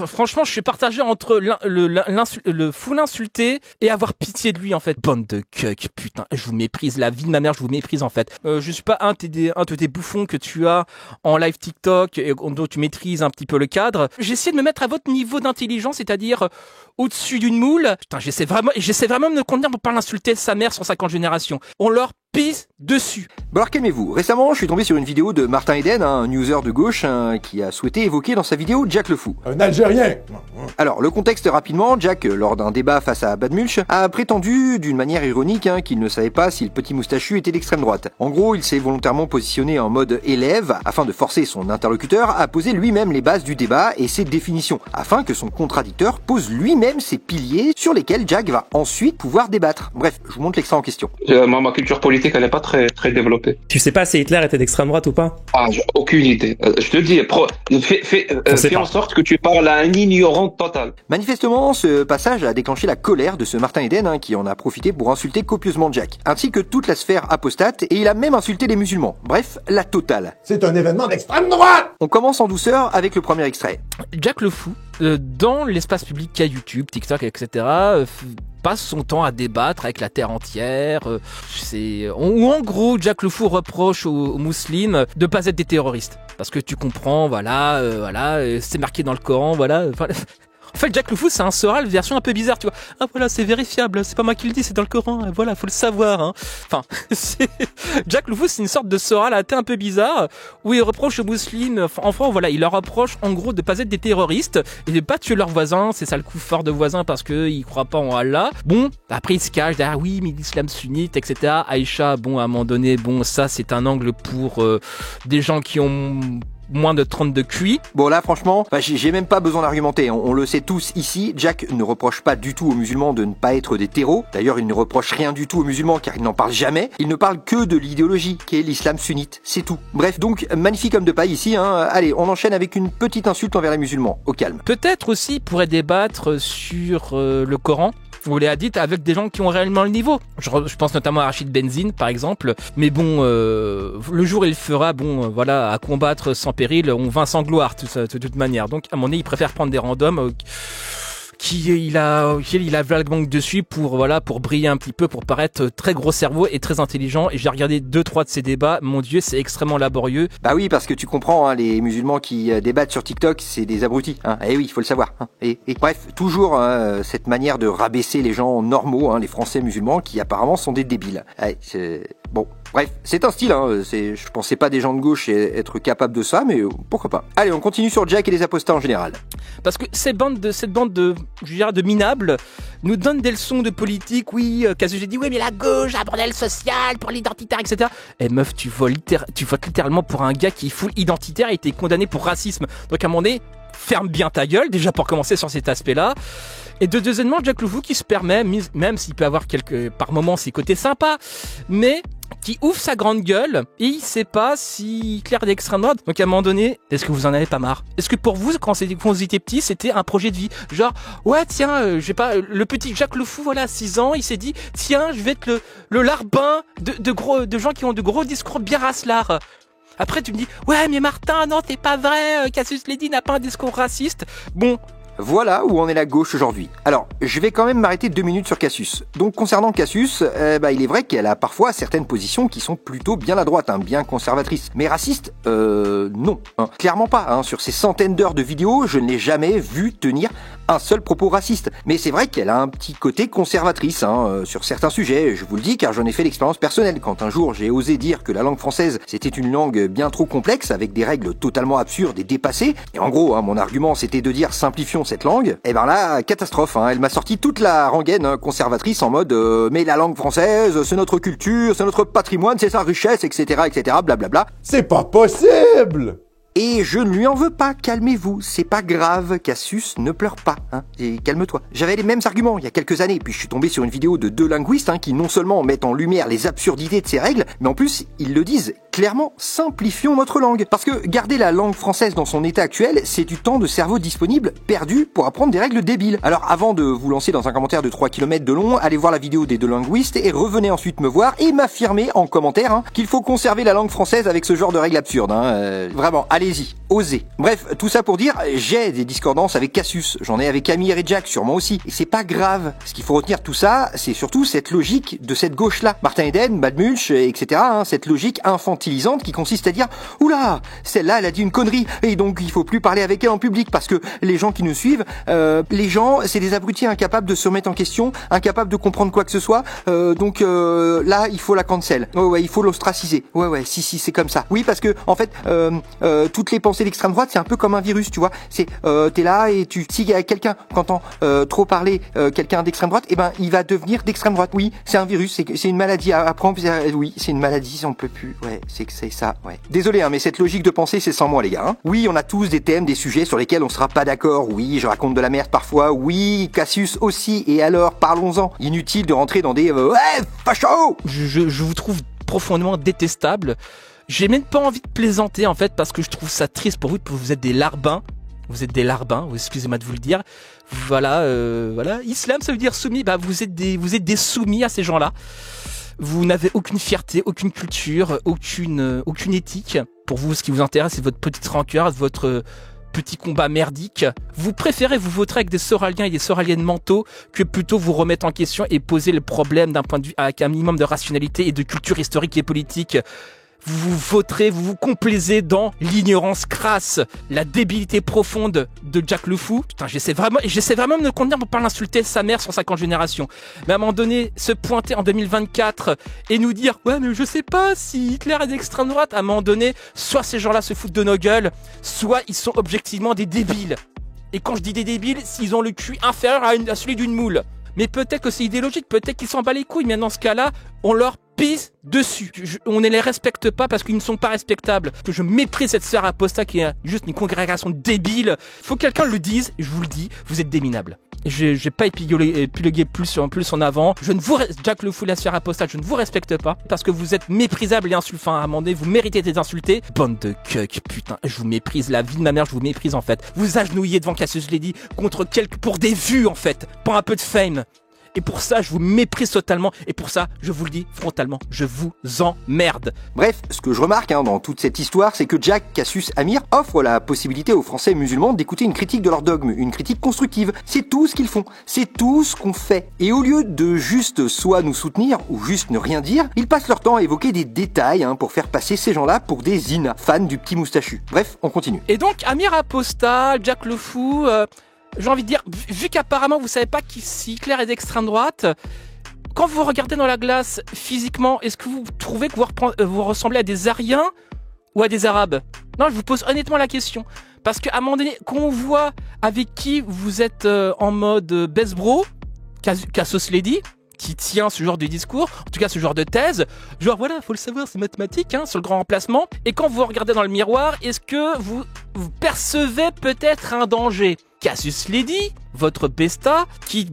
Franchement, je suis partagé entre le full insulté et avoir pitié de lui, en fait. Bande de cuck, putain, je vous méprise, la vie de ma mère, je vous méprise, en fait. Je suis pas un de tes bouffons que tu as en live TikTok et dont tu maîtrises un petit peu le cadre. J'essaie de me mettre à votre niveau d'intelligence, c'est-à-dire au-dessus d'une moule. Putain, j'essaie vraiment de me contenir pour pas l'insulter de sa mère sur 50 générations. On leur pisse dessus. Bon alors calmez-vous, récemment je suis tombé sur une vidéo de Martin Eden, un user de gauche, qui a souhaité évoquer dans sa vidéo Jack le Fou. Un Algérien. Alors le contexte rapidement, Jack, lors d'un débat face à Badmulch, a prétendu d'une manière ironique qu'il ne savait pas si le petit moustachu était d'extrême droite. En gros, il s'est volontairement positionné en mode élève, afin de forcer son interlocuteur à poser lui-même les bases du débat et ses définitions, afin que son contradicteur pose lui-même ses piliers sur lesquels Jack va ensuite pouvoir débattre. Bref, je vous montre l'extrait en question. Ma culture politique, elle n'est pas très développée. Tu sais pas si Hitler était d'extrême droite ou pas? Ah, j'ai aucune idée. Je te dis, fais en sorte que tu parles à un ignorant total. Manifestement, ce passage a déclenché la colère de ce Martin Eden, qui en a profité pour insulter copieusement Jack, ainsi que toute la sphère apostate, et il a même insulté les musulmans. Bref, la totale. C'est un événement d'extrême droite. On commence en douceur avec le premier extrait. Jack le Fou, dans l'espace public qu'a YouTube, TikTok, etc., passe son temps à débattre avec la terre entière. En gros, Jack le Fou reproche aux musulmans de pas être des terroristes. Parce que tu comprends, c'est marqué dans le Coran, voilà. En fait, Jack le Fou, c'est un Soral version un peu bizarre, tu vois. Ah voilà, c'est vérifiable, c'est pas moi qui le dis, c'est dans le Coran, voilà, faut le savoir, hein. Enfin, Jack le Fou, c'est une sorte de Soral athée un peu bizarre, où il reproche aux musulmans, enfin voilà, il leur reproche en gros de pas être des terroristes, et de pas tuer leurs voisins, c'est ça le coup fort de voisins parce que ils croient pas en Allah. Bon, après il se cache derrière, oui, mais l'islam sunnite, etc. Aïcha, bon, à un moment donné, bon, ça c'est un angle pour des gens qui ont moins de 30 de QI. Bon là franchement, j'ai même pas besoin d'argumenter, on le sait tous ici, Jack ne reproche pas du tout aux musulmans de ne pas être des terreaux, d'ailleurs il ne reproche rien du tout aux musulmans car il n'en parle jamais, il ne parle que de l'idéologie qui est l'islam sunnite, c'est tout. Bref, donc magnifique homme de paille ici, allez on enchaîne avec une petite insulte envers les musulmans, au calme. Peut-être aussi pourrait débattre sur le Coran ou les hadiths avec des gens qui ont réellement le niveau. Je pense notamment à Rachid Benzine par exemple, mais bon, le jour il fera, à combattre sans péril, on vainc sans gloire de toute manière. Donc à mon avis il préfère prendre des randoms il a vaguement dessus pour briller un petit peu, pour paraître très gros cerveau et très intelligent. Et j'ai regardé 2-3 de ces débats, mon Dieu, c'est extrêmement laborieux. Bah oui, parce que tu comprends, les musulmans qui débattent sur TikTok, c'est des abrutis, Eh oui, il faut le savoir, Et bref, toujours cette manière de rabaisser les gens normaux, les Français musulmans, qui apparemment sont des débiles. Bon, bref, c'est un style, je pensais pas des gens de gauche être capables de ça, mais pourquoi pas. Allez, on continue sur Jack et les apostats en général. Parce que cette bande de minables nous donne des leçons de politique, oui, j'ai dit, oui, mais la gauche, un bordel social, pour l'identitaire, etc. Eh meuf, tu votes littéralement pour un gars qui est full identitaire et été condamné pour racisme. Donc à un moment donné, ferme bien ta gueule, déjà pour commencer sur cet aspect-là. Et deuxièmement, Jack le Fou qui se permet, même s'il peut avoir par moments ses côtés sympas, mais qui ouvre sa grande gueule et il sait pas si Hitler est d'extrême droite. Donc à un moment donné, est-ce que vous en avez pas marre? Est-ce que pour vous, quand vous étiez petit, c'était un projet de vie? Genre, ouais, tiens, le petit Jack le Fou, 6 ans, il s'est dit, tiens, je vais être le larbin de gens qui ont de gros discours bien racelards. Après, tu me dis, ouais, mais Martin, non, c'est pas vrai, Cassius Lady n'a pas un discours raciste. Bon. Voilà où en est la gauche aujourd'hui. Alors, je vais quand même m'arrêter 2 minutes sur Cassius. Donc concernant Cassius, il est vrai qu'elle a parfois certaines positions qui sont plutôt bien à droite, bien conservatrices. Mais raciste, non. Clairement pas. Sur ces centaines d'heures de vidéos, je ne l'ai jamais vu tenir un seul propos raciste. Mais c'est vrai qu'elle a un petit côté conservatrice sur certains sujets, je vous le dis car j'en ai fait l'expérience personnelle. Quand un jour j'ai osé dire que la langue française c'était une langue bien trop complexe, avec des règles totalement absurdes et dépassées, et en gros mon argument c'était de dire simplifions cette langue, et là, catastrophe, elle m'a sorti toute la rengaine conservatrice en mode mais la langue française, c'est notre culture, c'est notre patrimoine, c'est sa richesse, etc., blablabla. C'est pas possible! Et je ne lui en veux pas, calmez-vous, c'est pas grave, Cassius, ne pleure pas, et calme-toi. J'avais les mêmes arguments il y a quelques années, puis je suis tombé sur une vidéo de 2 linguistes qui non seulement mettent en lumière les absurdités de ces règles, mais en plus, ils le disent clairement, simplifions notre langue. Parce que garder la langue française dans son état actuel, c'est du temps de cerveau disponible perdu pour apprendre des règles débiles. Alors avant de vous lancer dans un commentaire de 3 km de long, allez voir la vidéo des deux linguistes et revenez ensuite me voir et m'affirmer en commentaire qu'il faut conserver la langue française avec ce genre de règles absurdes. Vraiment, allez-y, osez. Bref, tout ça pour dire, j'ai des discordances avec Cassius, j'en ai avec Amir et Jack sûrement aussi, et c'est pas grave. Ce qu'il faut retenir de tout ça, c'est surtout cette logique de cette gauche-là. Martin Eden, Bad Mulch, etc. Cette logique infantilisante qui consiste à dire « Oula, celle-là, elle a dit une connerie, et donc il faut plus parler avec elle en public parce que les gens qui nous suivent, les gens, c'est des abrutis incapables de se remettre en question, incapables de comprendre quoi que ce soit, donc là, il faut la cancel. Ouais, il faut l'ostraciser. Ouais, si, c'est comme ça. Oui, parce que en fait, toutes les pensées d'extrême droite, c'est un peu comme un virus, tu vois. C'est t'es là et si quelqu'un qu'entend trop parler quelqu'un d'extrême droite, eh ben il va devenir d'extrême droite. Oui, c'est un virus, c'est une maladie à prendre. Oui, c'est une maladie, on peut plus. Ouais, c'est ça. Ouais. Désolé, mais cette logique de pensée, c'est sans moi, les gars. Oui, on a tous des thèmes, des sujets sur lesquels on sera pas d'accord. Oui, je raconte de la merde parfois. Oui, Cassius aussi. Et alors, parlons-en. Inutile de rentrer dans des ouais, facho. Je vous trouve profondément détestable. J'ai même pas envie de plaisanter en fait parce que je trouve ça triste pour vous. Vous êtes des larbins. Vous êtes des larbins. Excusez-moi de vous le dire. Voilà. Islam, ça veut dire soumis. Bah, vous êtes des soumis à ces gens-là. Vous n'avez aucune fierté, aucune culture, aucune éthique. Pour vous, ce qui vous intéresse, c'est votre petite rancœur, votre petit combat merdique. Vous préférez vous voter avec des Soraliens et des Soraliennes mentaux que plutôt vous remettre en question et poser le problème d'un point de vue avec un minimum de rationalité et de culture historique et politique. Vous voterez, vous vous complaisez dans l'ignorance crasse, la débilité profonde de Jack le Fou. Putain, j'essaie vraiment de me contenir pour pas l'insulter sa mère sur 50 générations. Mais à un moment donné, se pointer en 2024 et nous dire « Ouais, mais je sais pas si Hitler est d'extrême droite », à un moment donné, soit ces gens-là se foutent de nos gueules, soit ils sont objectivement des débiles. Et quand je dis des débiles, s'ils ont le cul inférieur à celui d'une moule. Mais peut-être que c'est idéologique, peut-être qu'ils s'en battent les couilles, mais dans ce cas-là, on leur pisse dessus. On ne les respecte pas parce qu'ils ne sont pas respectables. Que je méprise cette sphère apostat qui est juste une congrégation débile. Faut que quelqu'un le dise, et je vous le dis, vous êtes des minables. Je vais pas épiloguer plus en avant. Jack le Fou, la sphère apostat, je ne vous respecte pas parce que vous êtes méprisable et insultant à amender. Vous méritez d'être insultés. Bande de cuck, putain, je vous méprise. La vie de ma mère, je vous méprise en fait. Vous agenouillez devant Cassius Lady pour des vues en fait, pour un peu de fame. Et pour ça, je vous méprise totalement. Et pour ça, je vous le dis frontalement, je vous emmerde. Bref, ce que je remarque dans toute cette histoire, c'est que Jack, Cassius, Amir offrent la possibilité aux Français musulmans d'écouter une critique de leur dogme, une critique constructive. C'est tout ce qu'ils font, c'est tout ce qu'on fait. Et au lieu de juste soit nous soutenir ou juste ne rien dire, ils passent leur temps à évoquer des détails pour faire passer ces gens-là pour des INA, fans du petit moustachu. Bref, on continue. Et donc, Amir Apostat, Jack le Fou... J'ai envie de dire, vu qu'apparemment vous savez pas si Hitler est d'extrême droite, quand vous regardez dans la glace physiquement, est-ce que vous trouvez que vous ressemblez à des Aryens ou à des Arabes? Non, je vous pose honnêtement la question. Parce qu'à un moment donné, quand on voit avec qui vous êtes en mode best bro, Cassius Lady, qui tient ce genre de discours, en tout cas ce genre de thèse, genre voilà, faut le savoir, c'est mathématique, sur le grand remplacement. Et quand vous regardez dans le miroir, est-ce que vous percevez peut-être un danger? Cassius Lady, votre besta, qui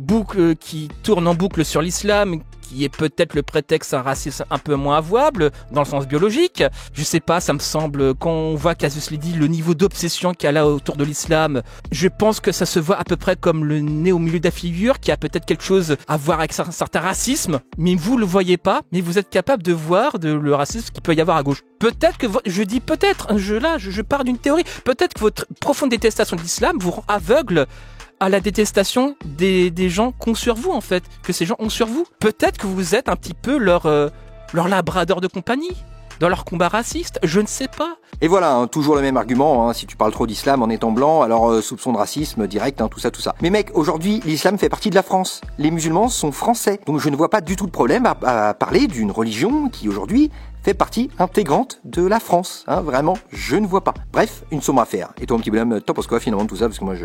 tourne en boucle sur l'islam, qui est peut-être le prétexte à un racisme un peu moins avouable, dans le sens biologique. Je sais pas, ça me semble, quand on voit Cassius Lady, le niveau d'obsession qu'il y a là autour de l'islam, je pense que ça se voit à peu près comme le nez au milieu de la figure, qui a peut-être quelque chose à voir avec un certain racisme, mais vous le voyez pas, mais vous êtes capable de voir le racisme qu'il peut y avoir à gauche. Peut-être que, je dis peut-être, je pars d'une théorie, peut-être que votre profonde détestation de l'islam vous rend aveugle à la détestation des gens qu'ont sur vous, en fait, que ces gens ont sur vous. Peut-être que vous êtes un petit peu leur labrador de compagnie, dans leur combat raciste, je ne sais pas. Et voilà, toujours le même argument, si tu parles trop d'islam en étant blanc, alors soupçon de racisme direct, tout ça. Mais mec, aujourd'hui, l'islam fait partie de la France. Les musulmans sont français. Donc je ne vois pas du tout de problème à parler d'une religion qui, aujourd'hui, fait partie intégrante de la France. Vraiment, je ne vois pas. Bref, une sombre affaire. Et toi, mon petit bonhomme, t'en penses quoi finalement de tout ça? Parce que moi,